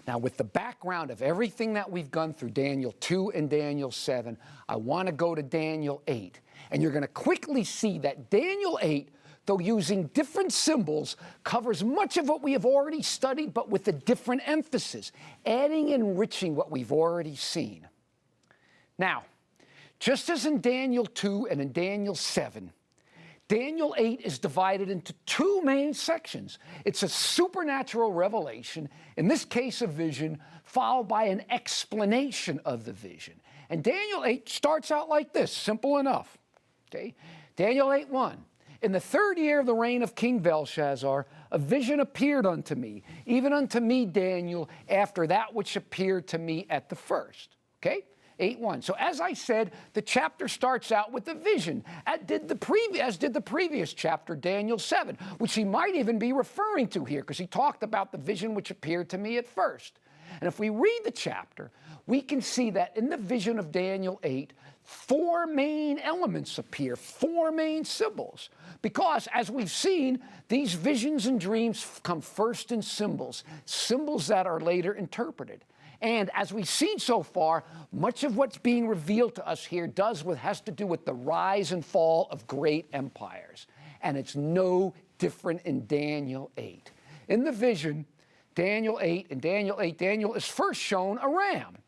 Now, with the background of everything that we've gone through, Daniel 2 and Daniel 7, I want to go to Daniel 8. And you're going to quickly see that Daniel 8, though using different symbols, covers much of what we have already studied, but with a different emphasis, adding and enriching what we've already seen. Now, just as in Daniel 2 and in Daniel 7, Daniel 8 is divided into two main sections. It's a supernatural revelation, in this case a vision, followed by an explanation of the vision. And Daniel 8 starts out like this, simple enough. Okay? Daniel 8:1. In the 3rd year of the reign of King Belshazzar, a vision appeared unto me, even unto me, Daniel, after that which appeared to me at the first. Okay? 8:1. So as I said, the chapter starts out with the vision, as did the previous chapter, Daniel 7, which he might even be referring to here, because he talked about the vision which appeared to me at first. And if we read the chapter, we can see that in the vision of Daniel 8, 4 main elements appear, 4 main symbols. Because, as we've seen, these visions and dreams come first in symbols, symbols that are later interpreted. And as we've seen so far, much of what's being revealed to us here has to do with the rise and fall of great empires. And it's no different in Daniel 8. In the vision, Daniel 8, Daniel is first shown a ram.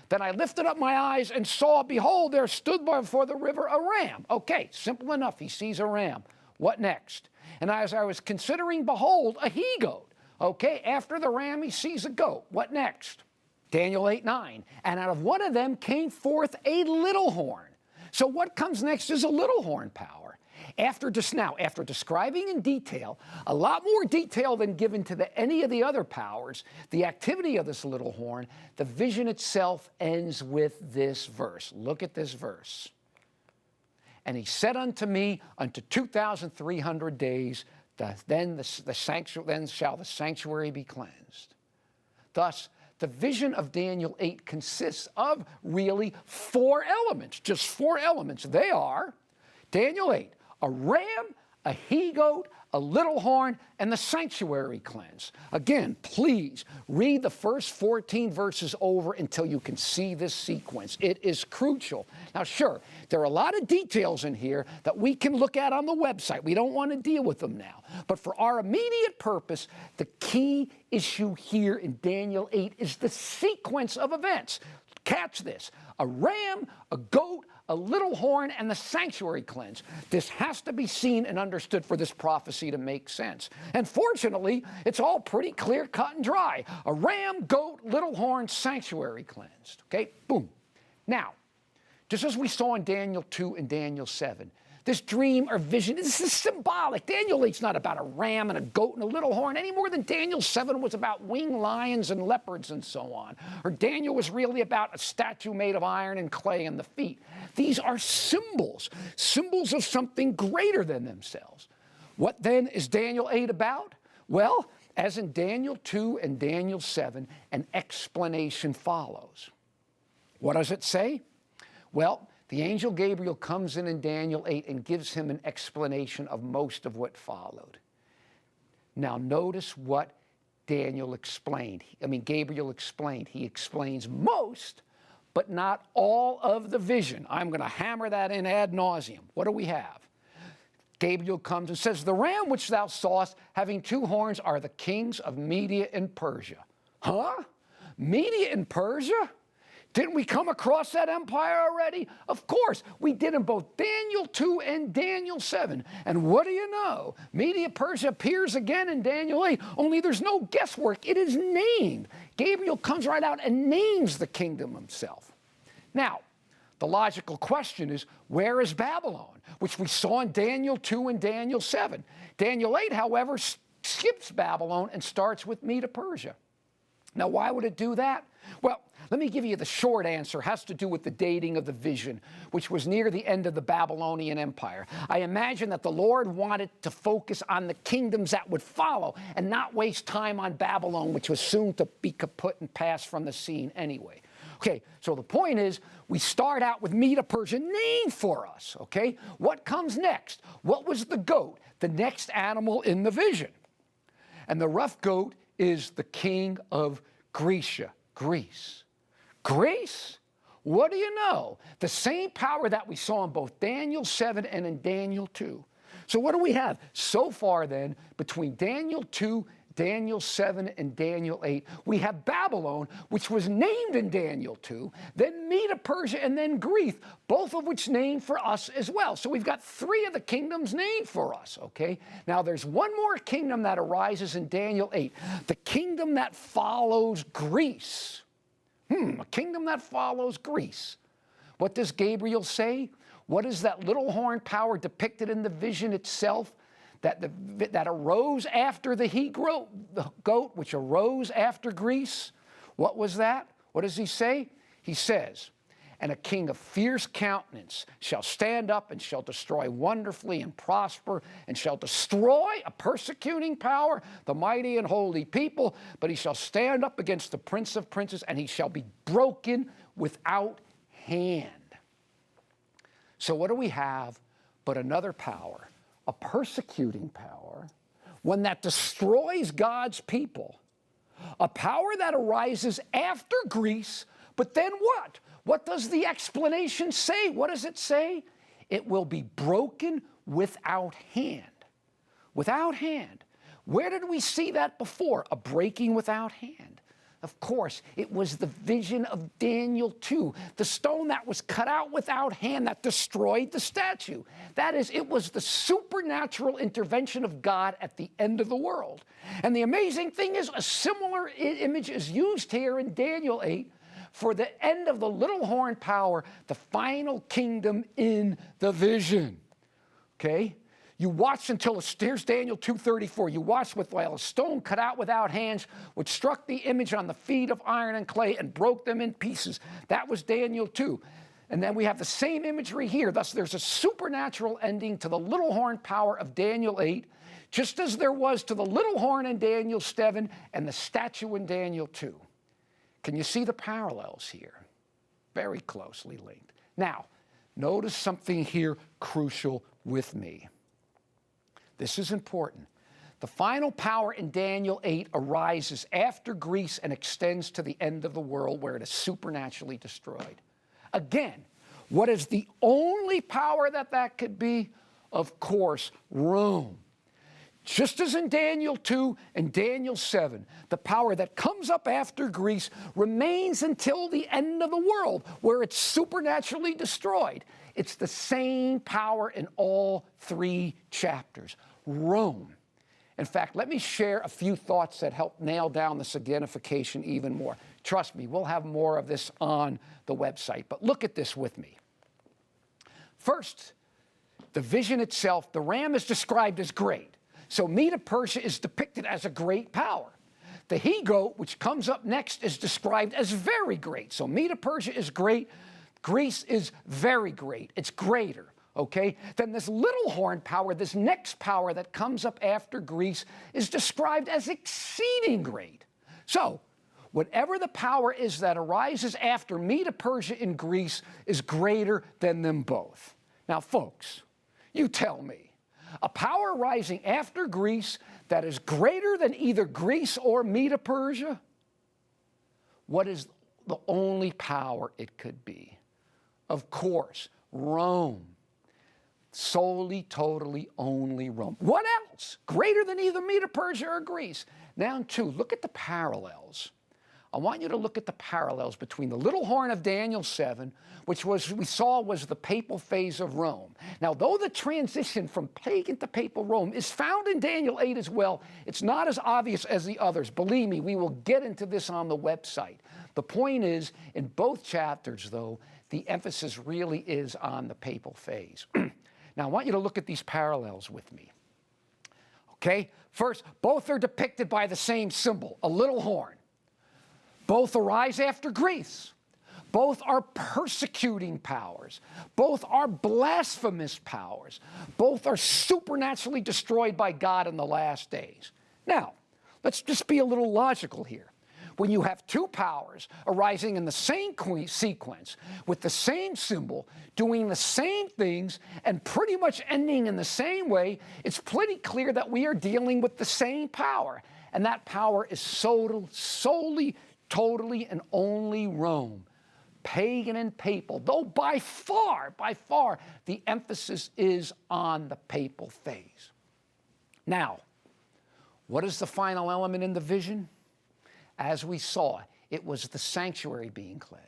Then I lifted up my eyes and saw, behold, there stood before the river a ram. Okay, simple enough. He sees a ram. What next? And as I was considering, behold, a he-goat. Okay, after the ram, he sees a goat. What next? Daniel 8:9. And out of one of them came forth a little horn. So what comes next is a little horn power. After describing in detail, a lot more detail than given to any of the other powers, the activity of this little horn, the vision itself ends with this verse. Look at this verse. And he said unto me, unto 2,300 days, then shall the sanctuary be cleansed. Thus, the vision of Daniel 8 consists of really 4 elements, just 4 elements. They are Daniel 8, a ram, a he-goat, a little horn, and the sanctuary cleanse. Again, please read the first 14 verses over until you can see this sequence. It is crucial. Now, sure, there are a lot of details in here that we can look at on the website. We don't want to deal with them now. But for our immediate purpose, the key issue here in Daniel 8 is the sequence of events. Catch this. A ram, a goat, a little horn, and the sanctuary cleanse. This has to be seen and understood for this prophecy to make sense. And fortunately, it's all pretty clear, cut, and dry. A ram, goat, little horn, sanctuary cleansed. Okay, boom. Now, just as we saw in Daniel 2 and Daniel 7, this dream or vision, this is symbolic. Daniel 8's not about a ram and a goat and a little horn any more than Daniel 7 was about winged lions and leopards and so on. Or Daniel was really about a statue made of iron and clay in the feet. These are symbols, symbols of something greater than themselves. What then is Daniel 8 about? Well, as in Daniel 2 and Daniel 7, an explanation follows. What does it say? Well, the angel Gabriel comes in Daniel 8 and gives him an explanation of most of what followed. Now notice what Gabriel explained. He explains most, but not all of the vision. I'm going to hammer that in ad nauseum. What do we have? Gabriel comes and says, the ram which thou sawest having 2 horns are the kings of Media and Persia. Huh? Media and Persia? Didn't we come across that empire already? Of course, we did in both Daniel 2 and Daniel 7. And what do you know? Media Persia appears again in Daniel 8, only there's no guesswork. It is named. Gabriel comes right out and names the kingdom himself. Now, the logical question is, where is Babylon? Which we saw in Daniel 2 and Daniel 7. Daniel 8, however, skips Babylon and starts with Media Persia. Now, why would it do that? Well, let me give you the short answer. It has to do with the dating of the vision, which was near the end of the Babylonian Empire. I imagine that the Lord wanted to focus on the kingdoms that would follow and not waste time on Babylon, which was soon to be kaput and pass from the scene anyway. Okay, so the point is, we start out with Media Persia named for us, okay? What comes next? What was the goat, the next animal in the vision? And the rough goat is the king of Grecia, Greece. Greece? What do you know? The same power that we saw in both Daniel 7 and in Daniel 2. So what do we have? So far then, between Daniel 2, Daniel 7, and Daniel 8, we have Babylon, which was named in Daniel 2, then Medo-Persia, and then Greece, both of which named for us as well. So we've got 3 of the kingdoms named for us, okay? Now there's one more kingdom that arises in Daniel 8, the kingdom that follows Greece. A kingdom that follows Greece. What does Gabriel say? What is that little horn power depicted in the vision itself? That arose after the he-goat, which arose after Greece. What was that? What does he say? He says, and a king of fierce countenance shall stand up and shall destroy wonderfully and prosper, and shall destroy a persecuting power, the mighty and holy people, but he shall stand up against the prince of princes, and he shall be broken without hand. So what do we have but another power? A persecuting power, one that destroys God's people, a power that arises after Greece, but then what? What does the explanation say? What does it say? It will be broken without hand. Without hand. Where did we see that before? A breaking without hand. Of course, it was the vision of Daniel 2, the stone that was cut out without hand that destroyed the statue. That is, it was the supernatural intervention of God at the end of the world. And the amazing thing is, a similar image is used here in Daniel 8 for the end of the little horn power, the final kingdom in the vision. Okay? You watched until, here's Daniel 2:34, you watched while a stone cut out without hands, which struck the image on the feet of iron and clay and broke them in pieces. That was Daniel 2. And then we have the same imagery here. Thus, there's a supernatural ending to the little horn power of Daniel 8, just as there was to the little horn in Daniel 7 and the statue in Daniel 2. Can you see the parallels here? Very closely linked. Now, notice something here crucial with me. This is important. The final power in Daniel 8 arises after Greece and extends to the end of the world where it is supernaturally destroyed. Again, what is the only power that could be? Of course, Rome. Just as in Daniel 2 and Daniel 7, the power that comes up after Greece remains until the end of the world, where it's supernaturally destroyed. It's the same power in all 3 chapters. Rome. In fact, let me share a few thoughts that help nail down this identification even more. Trust me, we'll have more of this on the website, but look at this with me. First, the vision itself, the ram is described as great. So Medo-Persia is depicted as a great power. The he-goat, which comes up next, is described as very great. So Medo-Persia is great. Greece is very great. It's greater. Okay? Then this little horn power, this next power that comes up after Greece, is described as exceeding great. So, whatever the power is that arises after Medo-Persia in Greece is greater than them both. Now, folks, you tell me, a power rising after Greece that is greater than either Greece or Medo-Persia? What is the only power it could be? Of course, Rome. Solely, totally, only Rome. What else? Greater than either Medo-Persia or Greece. Now, 2, look at the parallels. I want you to look at the parallels between the little horn of Daniel 7, which we saw was the papal phase of Rome. Now, though the transition from pagan to papal Rome is found in Daniel 8 as well, it's not as obvious as the others. Believe me, we will get into this on the website. The point is, in both chapters, though, the emphasis really is on the papal phase. Now, I want you to look at these parallels with me. Okay? First, both are depicted by the same symbol, a little horn. Both arise after Greece. Both are persecuting powers. Both are blasphemous powers. Both are supernaturally destroyed by God in the last days. Now, let's just be a little logical here. When you have 2 powers arising in the same sequence, with the same symbol, doing the same things, and pretty much ending in the same way, it's pretty clear that we are dealing with the same power. And that power is solely, totally and only Rome, pagan and papal, though by far, the emphasis is on the papal phase. Now, what is the final element in the vision? As we saw, it was the sanctuary being cleansed.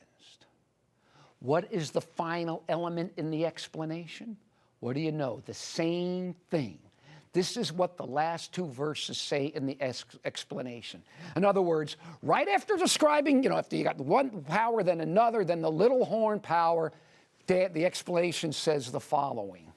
What is the final element in the explanation? What do you know? The same thing. This is what the last two verses say in the explanation. In other words, right after describing, after you got one power, then another, then the little horn power, the explanation says the following.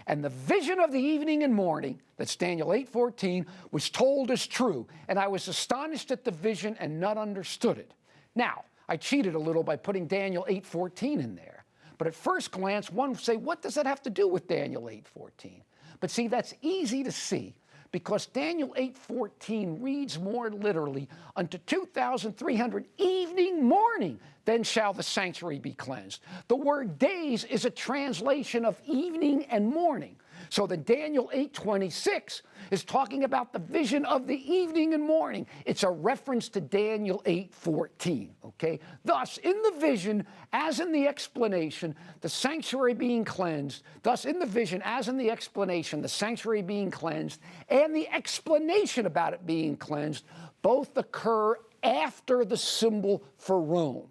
And the vision of the evening and morning, that's Daniel 8:14, was told as true. And I was astonished at the vision and not understood it. Now, I cheated a little by putting Daniel 8:14 in there. But at first glance, one would say, what does that have to do with Daniel 8:14? But see, that's easy to see because Daniel 8:14 reads more literally, unto 2,300 evening morning, then shall the sanctuary be cleansed. The word days is a translation of evening and morning. So the Daniel 8:26 is talking about the vision of the evening and morning. It's a reference to Daniel 8:14, okay? Thus, in the vision, as in the explanation, the sanctuary being cleansed, thus in the vision, as in the explanation, the sanctuary being cleansed, and the explanation about it being cleansed, both occur after the symbol for Rome.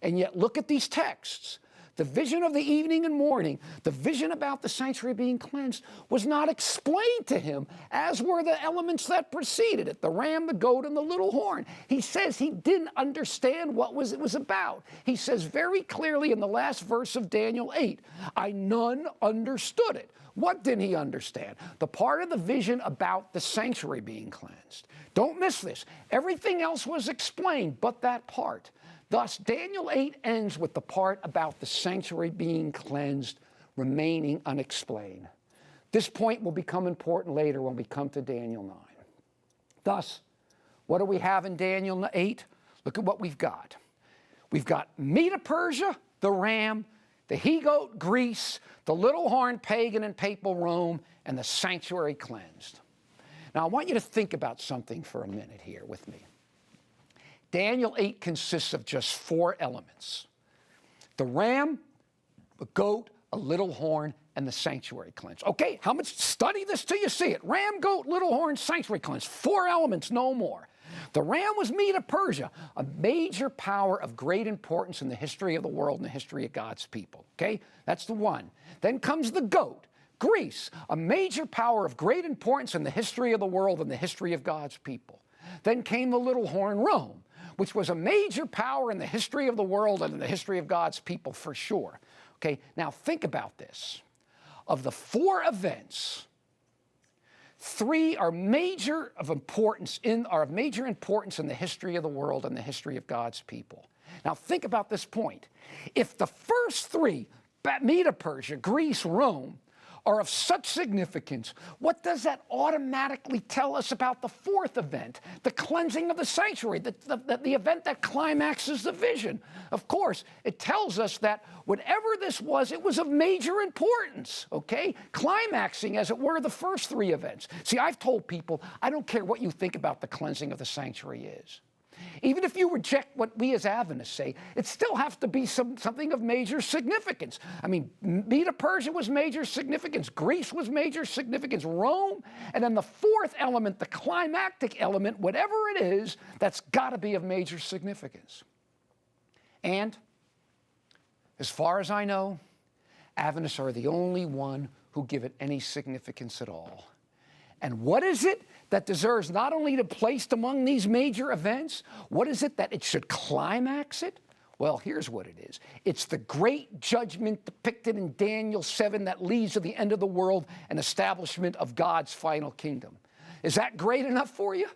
And yet, look at these texts. The vision of the evening and morning, the vision about the sanctuary being cleansed, was not explained to him, as were the elements that preceded it, the ram, the goat, and the little horn. He says he didn't understand what it was about. He says very clearly in the last verse of Daniel 8, I none understood it. What didn't he understand? The part of the vision about the sanctuary being cleansed. Don't miss this. Everything else was explained but that part. Thus, Daniel 8 ends with the part about the sanctuary being cleansed remaining unexplained. This point will become important later when we come to Daniel 9. Thus, what do we have in Daniel 8? Look at what we've got. We've got Medo-Persia, the ram, the he-goat, Greece, the little horn, pagan and papal Rome, and the sanctuary cleansed. Now, I want you to think about something for a minute here with me. Daniel 8 consists of just 4 elements. The ram, a goat, a little horn, and the sanctuary cleansed. Okay, how much? Study this till you see it. Ram, goat, little horn, sanctuary cleansed. 4 elements, no more. The ram was Medo-Persia, a major power of great importance in the history of the world and the history of God's people. Okay, that's the one. Then comes the goat, Greece, a major power of great importance in the history of the world and the history of God's people. Then came the little horn, Rome, which was a major power in the history of the world and in the history of God's people for sure. Okay, now think about this. Of the 4 events, 3 are of major importance in the history of the world and the history of God's people. Now think about this point. If the first 3, Medo-Persia, Greece, Rome, are of such significance, what does that automatically tell us about the 4th event, the cleansing of the sanctuary, the event that climaxes the vision? Of course, it tells us that whatever this was, it was of major importance, okay? Climaxing, as it were, the first 3 events. See, I've told people, I don't care what you think about the cleansing of the sanctuary is. Even if you reject what we as Adventists say, it still has to be something of major significance. I mean, Medo-Persia was major significance. Greece was major significance. Rome. And then the 4th element, the climactic element, whatever it is, that's got to be of major significance. And as far as I know, Adventists are the only one who give it any significance at all. And what is it that deserves not only to be placed among these major events, what is it that it should climax it? Well, here's what it is. It's the great judgment depicted in Daniel 7 that leads to the end of the world and establishment of God's final kingdom. Is that great enough for you?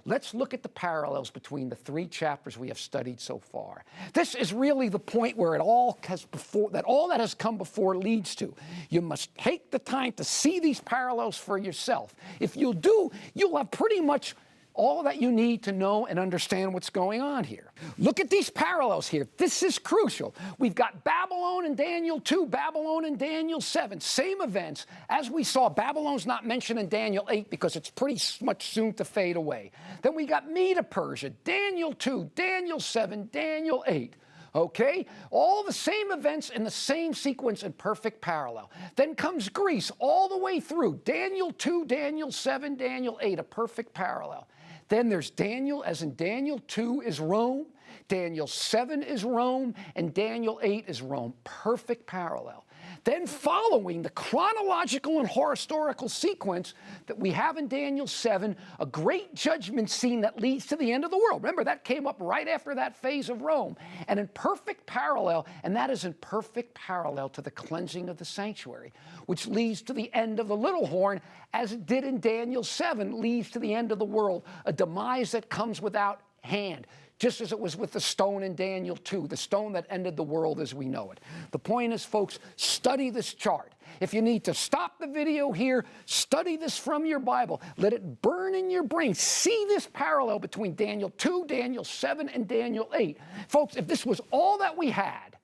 Let's look at the parallels between the 3 chapters we have studied so far. This is really the point where all that has come before leads to. You must take the time to see these parallels for yourself. If you do, you'll have pretty much all that you need to know and understand what's going on here. Look at these parallels here. This is crucial. We've got Babylon in Daniel 2, Babylon in Daniel 7. Same events. As we saw, Babylon's not mentioned in Daniel 8 because it's pretty much soon to fade away. Then we got Medo-Persia, Daniel 2, Daniel 7, Daniel 8. Okay? All the same events in the same sequence in perfect parallel. Then comes Greece all the way through. Daniel 2, Daniel 7, Daniel 8, a perfect parallel. Then there's Daniel, as in Daniel 2 is Rome, Daniel 7 is Rome, and Daniel 8 is Rome. Perfect parallel. Then following the chronological and historical sequence that we have in Daniel 7, a great judgment scene that leads to the end of the world. Remember, that came up right after that phase of Rome. And in perfect parallel, and that is in perfect parallel to the cleansing of the sanctuary, which leads to the end of the little horn, as it did in Daniel 7, leads to the end of the world, a demise that comes without hand. Just as it was with the stone in Daniel 2, the stone that ended the world as we know it. The point is, folks, study this chart. If you need to stop the video here, study this from your Bible. Let it burn in your brain. See this parallel between Daniel 2, Daniel 7, and Daniel 8. Folks, if this was all that we had,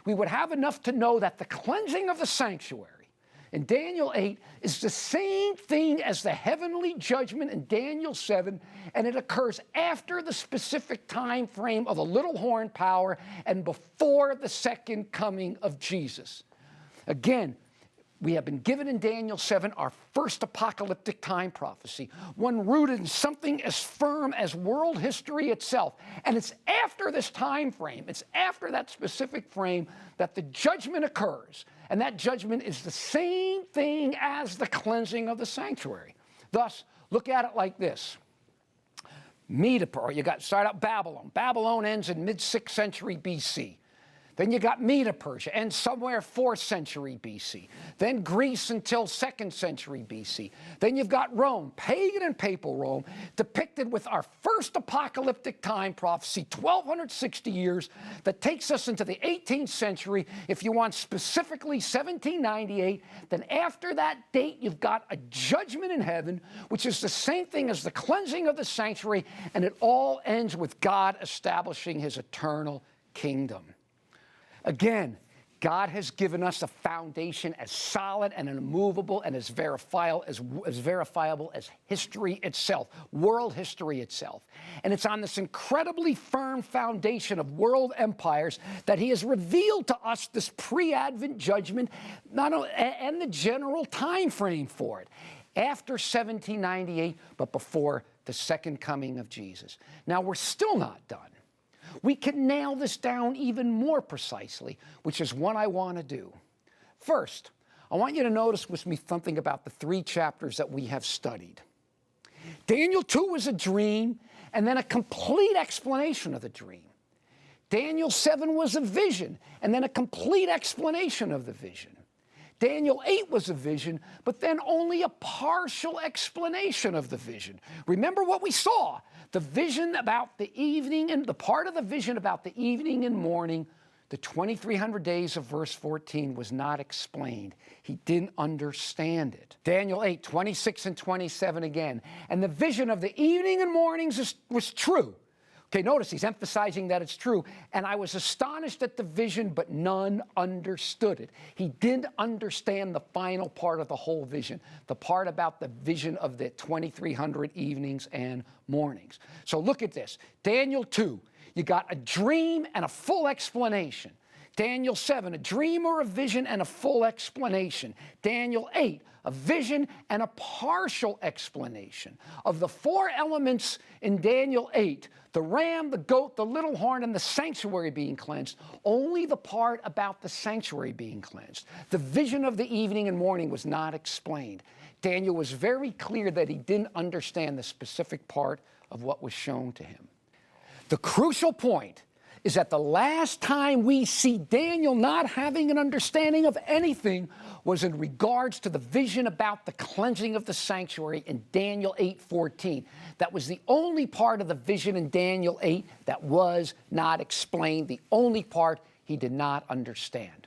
we would have enough to know that the cleansing of the sanctuary in Daniel 8 is the same thing as the heavenly judgment in Daniel 7, and it occurs after the specific time frame of the little horn power and before the second coming of Jesus. Again, we have been given in Daniel 7 our first apocalyptic time prophecy, one rooted in something as firm as world history itself. And it's after this time frame, it's after that specific frame that the judgment occurs. And that judgment is the same thing as the cleansing of the sanctuary. Thus, look at it like this. Start out Babylon. Babylon ends in mid-6th century BC. Then you got Medo-Persia, and somewhere 4th century BC. Then Greece until 2nd century BC. Then you've got Rome, pagan and papal Rome, depicted with our first apocalyptic time prophecy, 1260 years, that takes us into the 18th century. If you want specifically 1798, then after that date, you've got a judgment in heaven, which is the same thing as the cleansing of the sanctuary, and it all ends with God establishing his eternal kingdom. Again, God has given us a foundation as solid and immovable and as verifiable as history itself, world history itself. And it's on this incredibly firm foundation of world empires that he has revealed to us this pre-Advent judgment and the general time frame for it, after 1798, but before the second coming of Jesus. Now, we're still not done. We can nail this down even more precisely, which is what I want to do. First, I want you to notice with me something about the 3 chapters that we have studied. Daniel 2 was a dream, and then a complete explanation of the dream. Daniel 7 was a vision, and then a complete explanation of the vision. Daniel 8 was a vision, but then only a partial explanation of the vision. Remember what we saw. The vision about the evening, and the part of the vision about the evening and morning, the 2300 days of verse 14 was not explained. He didn't understand it. Daniel 8, 26 and 27 again. And the vision of the evening and mornings was true. Okay, notice he's emphasizing that it's true. And I was astonished at the vision, but none understood it. He didn't understand the final part of the whole vision, the part about the vision of the 2300 evenings and mornings. So look at this. Daniel 2, you got a dream and a full explanation. Daniel 7, a dream or a vision and a full explanation. Daniel 8, a vision and a partial explanation. Of the 4 elements in Daniel 8, the ram, the goat, the little horn, and the sanctuary being cleansed, only the part about the sanctuary being cleansed. The vision of the evening and morning was not explained. Daniel was very clear that he didn't understand the specific part of what was shown to him. The crucial point is that the last time we see Daniel not having an understanding of anything was in regards to the vision about the cleansing of the sanctuary in Daniel 8:14. That was the only part of the vision in Daniel 8 that was not explained, the only part he did not understand.